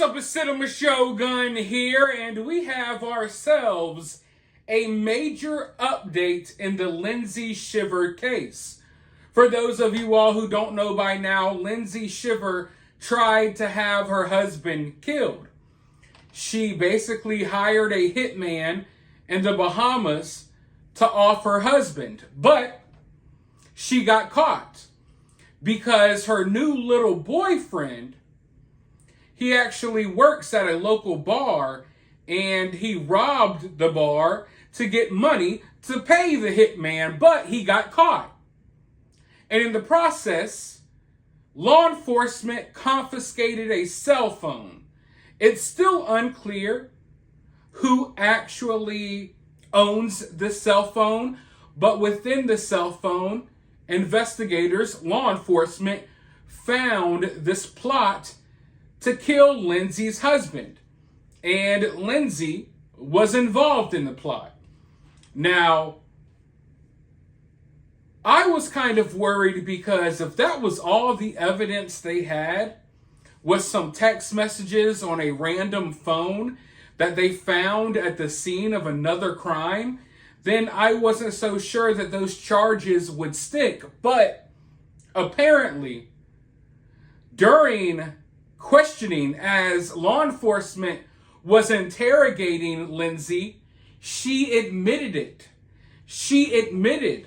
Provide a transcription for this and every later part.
What's up, it's Cinema Shogun here, and we have ourselves a major update in the Lindsay Shiver case. For those of you all who don't know by now, Lindsay Shiver tried to have her husband killed. She basically hired a hitman in the Bahamas to off her husband, but she got caught because her new little boyfriend, he actually works at a local bar, and he robbed the bar to get money to pay the hitman, but he got caught. And in the process, law enforcement confiscated a cell phone. It's still unclear who actually owns the cell phone, but within the cell phone, investigators, law enforcement, found this plot to kill Lindsay's husband. And Lindsay was involved in the plot. Now, I was kind of worried because if that was all the evidence they had, was some text messages on a random phone that they found at the scene of another crime, then I wasn't so sure that those charges would stick. But apparently, during questioning, as law enforcement was interrogating Lindsay, she admitted it. She admitted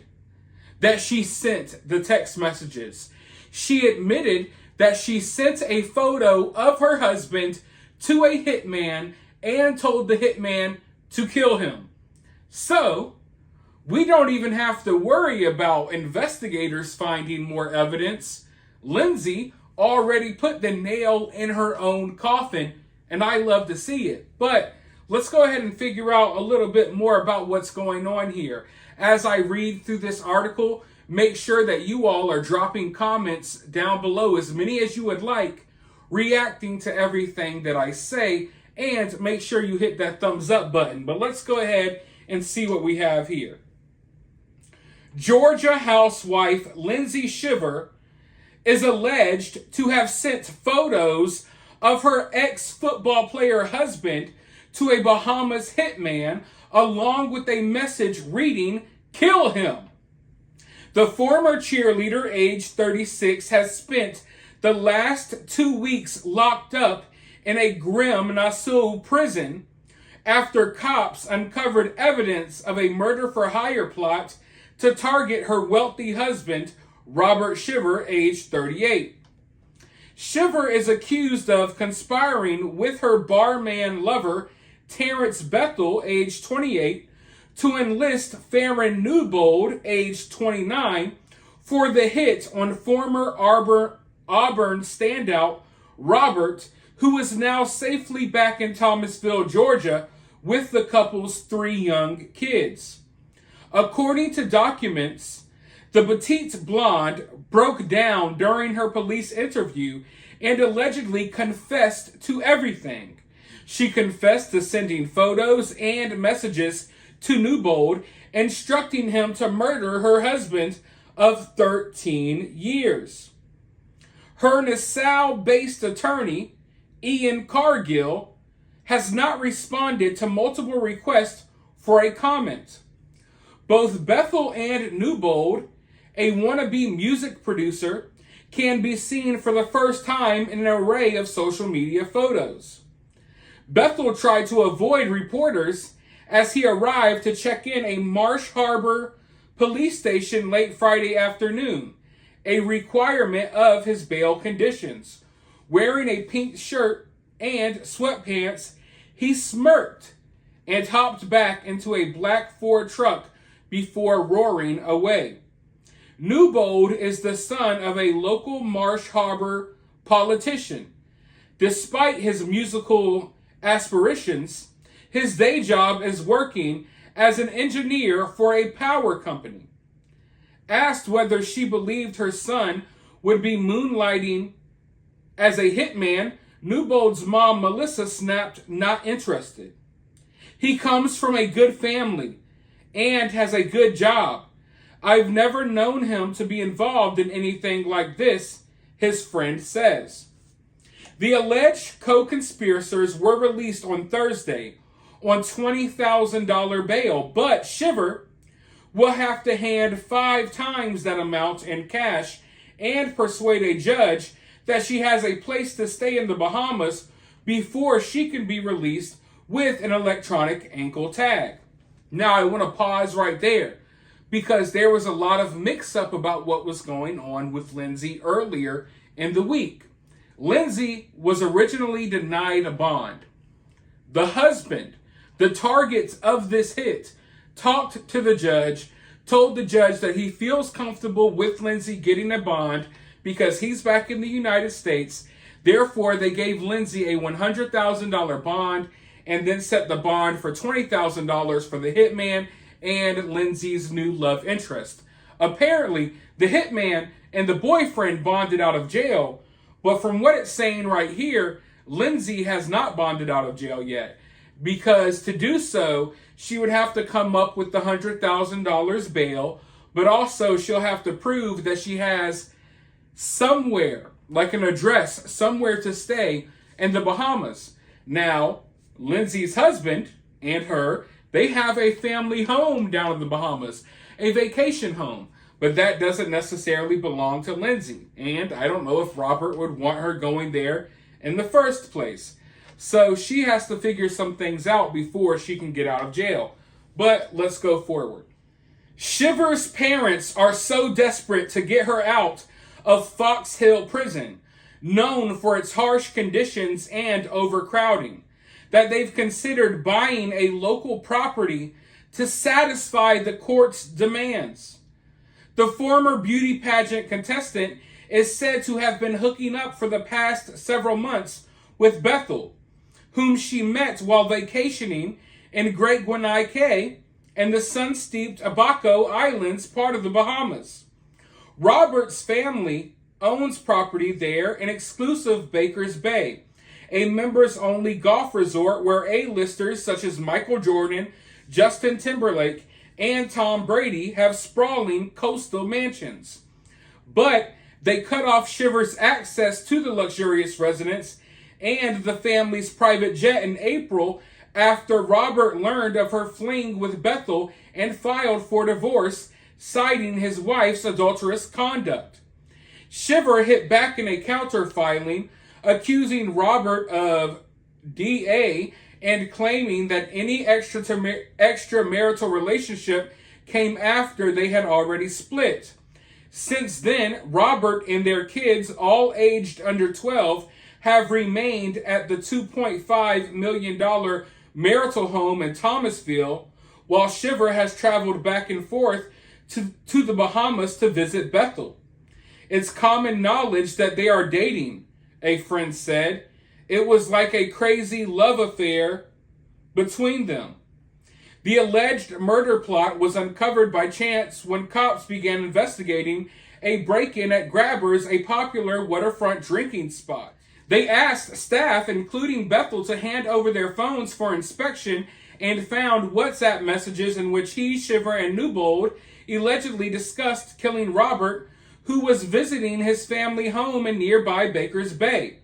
that she sent the text messages. She admitted that she sent a photo of her husband to a hitman and told the hitman to kill him. So, we don't even have to worry about investigators finding more evidence. Lindsay already put the nail in her own coffin, and I love to see it. But let's go ahead and figure out a little bit more about what's going on here. As I read through this article, make sure that you all are dropping comments down below, as many as you would like, reacting to everything that I say, and make sure you hit that thumbs up button. But let's go ahead and see what we have here. Georgia housewife Lindsay Shiver is alleged to have sent photos of her ex-football player husband to a Bahamas hitman, along with a message reading, "Kill him." The former cheerleader, age 36, has spent the last 2 weeks locked up in a grim Nassau prison after cops uncovered evidence of a murder-for-hire plot to target her wealthy husband, Robert Shiver, age 38. Shiver is accused of conspiring with her barman lover, Terrence Bethel, age 28, to enlist Farron Newbold, age 29, for the hit on former Auburn standout Robert, who is now safely back in Thomasville, Georgia, with the couple's 3 young kids. According to documents, the petite blonde broke down during her police interview and allegedly confessed to everything. She confessed to sending photos and messages to Newbold, instructing him to murder her husband of 13 years. Her Nassau-based attorney, Ian Cargill, has not responded to multiple requests for a comment. Both Bethel and Newbold, a wannabe music producer, can be seen for the first time in an array of social media photos. Bethel tried to avoid reporters as he arrived to check in a Marsh Harbor police station late Friday afternoon, a requirement of his bail conditions. Wearing a pink shirt and sweatpants, he smirked and hopped back into a black Ford truck before roaring away. Newbold is the son of a local Marsh Harbor politician. Despite his musical aspirations, his day job is working as an engineer for a power company. Asked whether she believed her son would be moonlighting as a hitman, Newbold's mom, Melissa, snapped, "Not interested." He comes from a good family and has a good job. I've never known him to be involved in anything like this, his friend says. The alleged co-conspirators were released on Thursday on $20,000 bail, but Shiver will have to hand 5 times that amount in cash and persuade a judge that she has a place to stay in the Bahamas before she can be released with an electronic ankle tag. Now, I want to pause right there because there was a lot of mix-up about what was going on with Lindsay earlier in the week. Lindsay was originally denied a bond. The husband, the target of this hit, talked to the judge, told the judge that he feels comfortable with Lindsay getting a bond because he's back in the United States. Therefore, they gave Lindsay a $100,000 bond and then set the bond for $20,000 for the hitman and Lindsay's new love interest. Apparently, the hitman and the boyfriend bonded out of jail, but from what it's saying right here, Lindsay has not bonded out of jail yet, because to do so, she would have to come up with the $100,000 bail, but also she'll have to prove that she has somewhere, like an address, somewhere to stay in the Bahamas. Now, Lindsay's husband and her, they have a family home down in the Bahamas, a vacation home, but that doesn't necessarily belong to Lindsay. And I don't know if Robert would want her going there in the first place. So she has to figure some things out before she can get out of jail. But let's go forward. Shiver's parents are so desperate to get her out of Fox Hill Prison, known for its harsh conditions and overcrowding, that they've considered buying a local property to satisfy the court's demands. The former beauty pageant contestant is said to have been hooking up for the past several months with Bethel, whom she met while vacationing in Great Guanay Cay and the sun-steeped Abaco Islands, part of the Bahamas. Robert's family owns property there in exclusive Baker's Bay, a members-only golf resort where A-listers such as Michael Jordan, Justin Timberlake, and Tom Brady have sprawling coastal mansions. But they cut off Shiver's access to the luxurious residence and the family's private jet in April after Robert learned of her fling with Bethel and filed for divorce, citing his wife's adulterous conduct. Shiver hit back in a counter-filing, accusing Robert of DA and claiming that any extramarital relationship came after they had already split. Since then, Robert and their kids, all aged under 12, have remained at the $2.5 million marital home in Thomasville, while Shiver has traveled back and forth to the Bahamas to visit Bethel. It's common knowledge that they are dating, a friend said. It was like a crazy love affair between them. The alleged murder plot was uncovered by chance when cops began investigating a break-in at Grabbers, a popular waterfront drinking spot. They asked staff, including Bethel, to hand over their phones for inspection and found WhatsApp messages in which he, Shiver, and Newbold allegedly discussed killing Robert, who was visiting his family home in nearby Baker's Bay.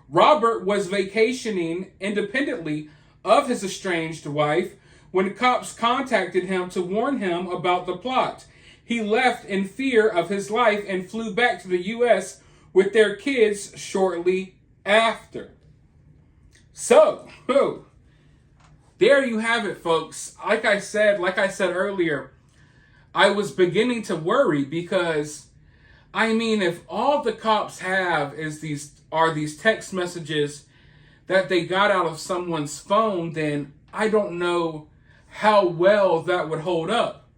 Robert was vacationing independently of his estranged wife when cops contacted him to warn him about the plot. He left in fear of his life and flew back to the U.S. with their kids shortly after. So, there you have it, folks. Like I said earlier, I was beginning to worry because, I mean, if all the cops have is these text messages that they got out of someone's phone, then I don't know how well that would hold up.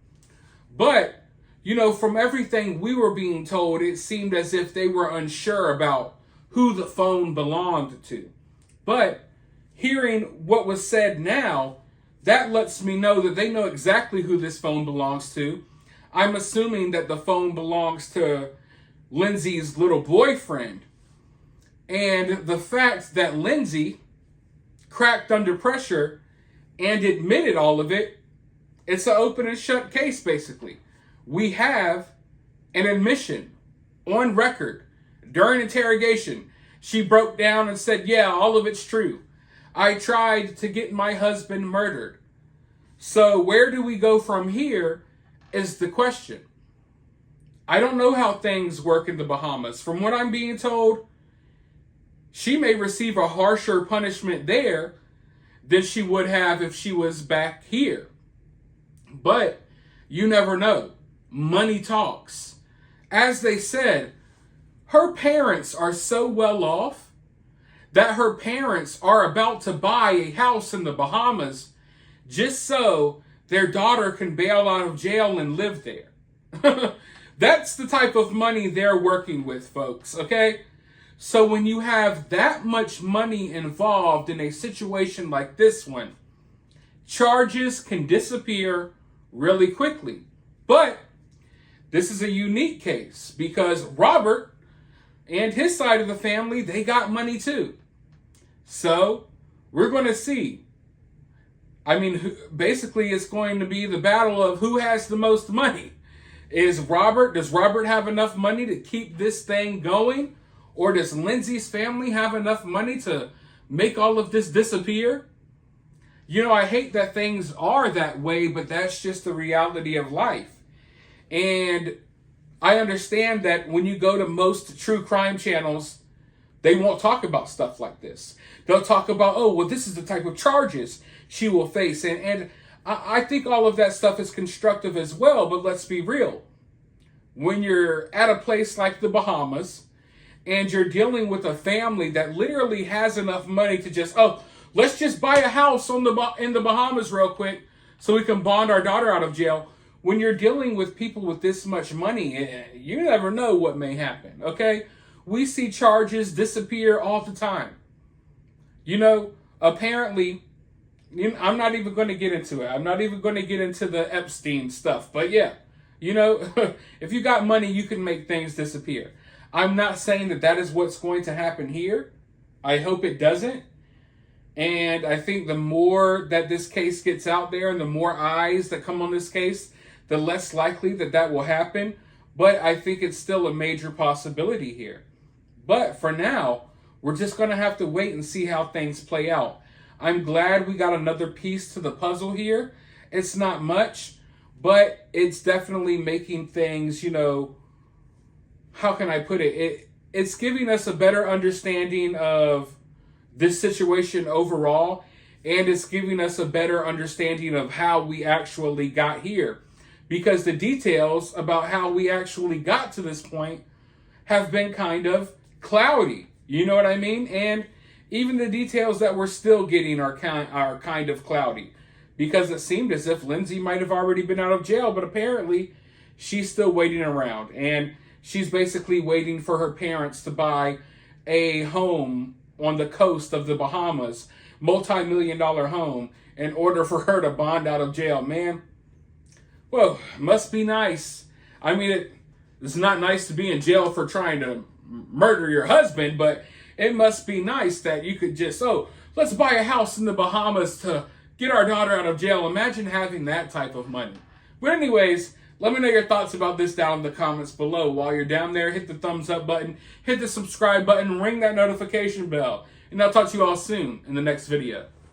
But, you know, from everything we were being told, it seemed as if they were unsure about who the phone belonged to. But hearing what was said now, that lets me know that they know exactly who this phone belongs to. I'm assuming that the phone belongs to Lindsay's little boyfriend. And the fact that Lindsay cracked under pressure and admitted all of it, it's an open and shut case, basically. We have an admission on record during interrogation She broke down and said, yeah, all of it's true. I tried to get my husband murdered. So where do we go from here is the question. I don't know how things work in the Bahamas. From what I'm being told, she may receive a harsher punishment there than she would have if she was back here. But you never know. Money talks. As they said, her parents are so well off that her parents are about to buy a house in the Bahamas just so their daughter can bail out of jail and live there. That's the type of money they're working with, folks, okay? So when you have that much money involved in a situation like this one, charges can disappear really quickly. But this is a unique case because Robert and his side of the family, they got money too. So we're going to see. I mean, basically it's going to be the battle of who has the most money. Does Robert have enough money to keep this thing going? Or does Lindsay's family have enough money to make all of this disappear? You know, I hate that things are that way, but that's just the reality of life. And I understand that when you go to most true crime channels, they won't talk about stuff like this. They'll talk about, oh, well, this is the type of charges she will face. And I think all of that stuff is constructive as well, but let's be real. When you're at a place like the Bahamas and you're dealing with a family that literally has enough money to just, oh, let's just buy a house in the Bahamas real quick so we can bond our daughter out of jail. When you're dealing with people with this much money, you never know what may happen, okay? We see charges disappear all the time. You know, apparently, I'm not even going to get into it. I'm not even going to get into the Epstein stuff. But yeah, you know, if you got money, you can make things disappear. I'm not saying that that is what's going to happen here. I hope it doesn't. And I think the more that this case gets out there and the more eyes that come on this case, the less likely that that will happen. But I think it's still a major possibility here. But for now, we're just going to have to wait and see how things play out. I'm glad we got another piece to the puzzle here. It's not much, but it's definitely making things, you know, how can I put it? It's giving us a better understanding of this situation overall, and it's giving us a better understanding of how we actually got here. Because the details about how we actually got to this point have been kind of cloudy. You know what I mean? And even the details that we're still getting are kind of cloudy. Because it seemed as if Lindsay might have already been out of jail, but apparently she's still waiting around. And she's basically waiting for her parents to buy a home on the coast of the Bahamas, multi-million-dollar home, in order for her to bond out of jail. Man, well, must be nice. I mean, it's not nice to be in jail for trying to murder your husband, but it must be nice that you could just, oh, let's buy a house in the Bahamas to get our daughter out of jail. Imagine having that type of money. But anyways, let me know your thoughts about this down in the comments below. While you're down there, hit the thumbs up button, hit the subscribe button, ring that notification bell, and I'll talk to you all soon in the next video.